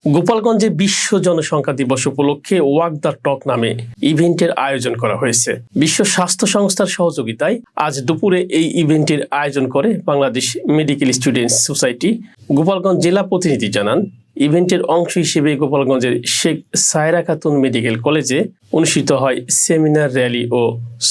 গোপালগঞ্জে বিশ্ব জনসংখ্যা দিবস উপলক্ষে ওয়াক দ্য টক নামে ইভেন্টের আয়োজন করা হয়েছে। বিশ্ব স্বাস্থ্য সংস্থার সহযোগিতায় আজ দুপুরে এই ইভেন্টের আয়োজন করে Bangladesh medical students society. Gopalganj জেলা প্রতিনিধি জানান, ইভেন্টের অংশ হিসেবে গোপালগঞ্জের শেখ সায়রা খাতুন মেডিকেল কলেজে অনুষ্ঠিত হয় সেমিনার, র্যালি ও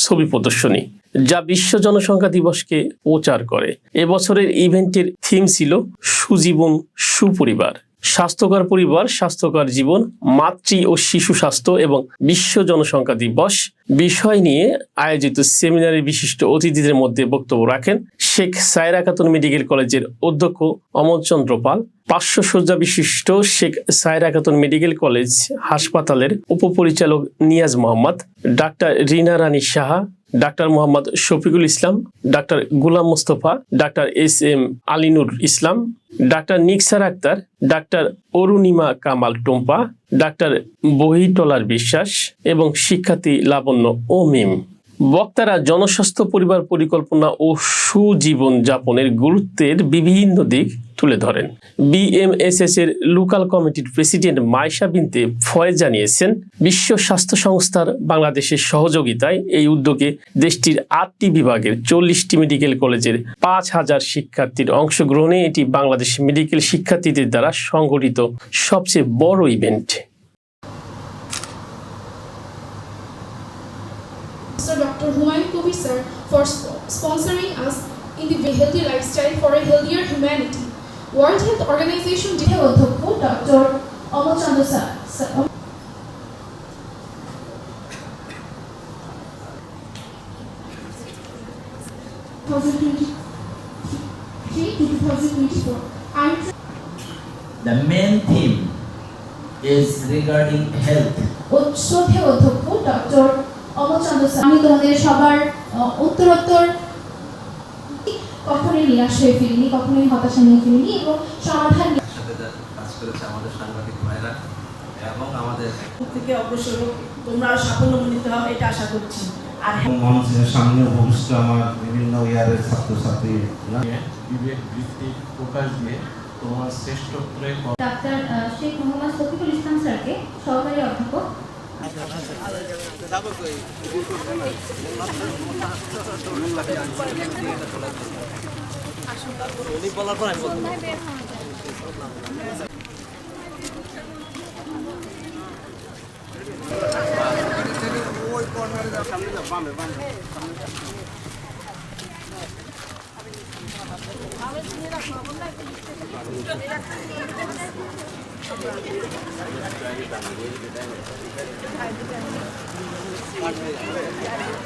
ছবি প্রদর্শনী, যা বিশ্ব জনসংখ্যা দিবসকে প্রচার করে। এবছরের ইভেন্টের থিম ছিল সুজীবন সুপরিবার, স্বাস্থ্যকর পরিবার, স্বাস্থ্যকর জীবন, মাতৃ ও শিশু স্বাস্থ্য এবং বিশ্ব জনসংখ্যা দিবস বিষয় নিয়ে আয়োজিত সেমিনারে বিশিষ্ট অতিথিদের মধ্যে বক্তব্য রাখেন শেখ সায়রা খাতুন মেডিকেল কলেজের অধ্যক্ষ অমল চন্দ্র পাল, 500 শয্যা বিশিষ্ট শেখ সায়রা খাতুন মেডিকেল কলেজ হাসপাতালের উপপরিচালক Niaz Mohammad, doctor Rina Rani Saha, doctor Mohammad Shafiqul Islam, doctor Golam Mostafa, doctor SM Alinur Islam, doctor Niksar Akhtar, doctor Arunima Kamal Tumpa, doctor বহিটলার বিশ্বাস এবং শিক্ষার্থী লাবণ্য ও মিম। বক্তারা জনস্বাস্থ্য, পরিবার পরিকল্পনা ও সুজীবন যাপনের গুরুত্বের বিভিন্ন দিক তুলে ধরেন। BMSS এর লোকাল কমিটির প্রেসিডেন্ট মাইশা বিনতে ফয়েজ জানিয়েছেন, বিশ্ব স্বাস্থ্য সংস্থার বাংলাদেশের সহযোগিতায় এই উদ্যোগে দেশটির 8টি বিভাগের 40টি মেডিকেল কলেজের 5000 শিক্ষার্থীর অংশগ্রহণে এটি বাংলাদেশ মেডিকেল শিক্ষার্থীদের দ্বারা সংগঠিত সবচেয়ে বড় event. Dr. Humayun Kabir sir for sponsoring us in the healthy lifestyle for a healthier humanity. World Health Organization অধ্যক্ষ doctor Amal Chandra sir, The main theme is regarding health. শ্রদ্ধেয় অধ্যক্ষ ডক্টর অমল চন্দ্র স্যার, আমি তোমাদের সবার উত্তরোত্তর কখনোই নিরাশ হয়ে ফিরিনি, কখনোই হতাশা নিয়ে ফিরিনি এবং সমাধান সাথে কাজ করেছে আমাদের সাংবাদিক ভাইরা এবং আমাদের থেকে অগ্রসর তোমরা সাফল্যমণ্ডিত হবে এটা আশা করছি। আর মঞ্চের সামনে উপস্থিত আমার বিভিন্ন ইয়ারের ছাত্রছাত্রী বিবেক ভিত্তিক প্রকাশ দিয়ে তোমার শ্রেষ্ঠ করে ডাক্তার শেখ মোহাম্মদ শফিকুল ইসলাম স্যারকে সহকারী অধ্যাপক,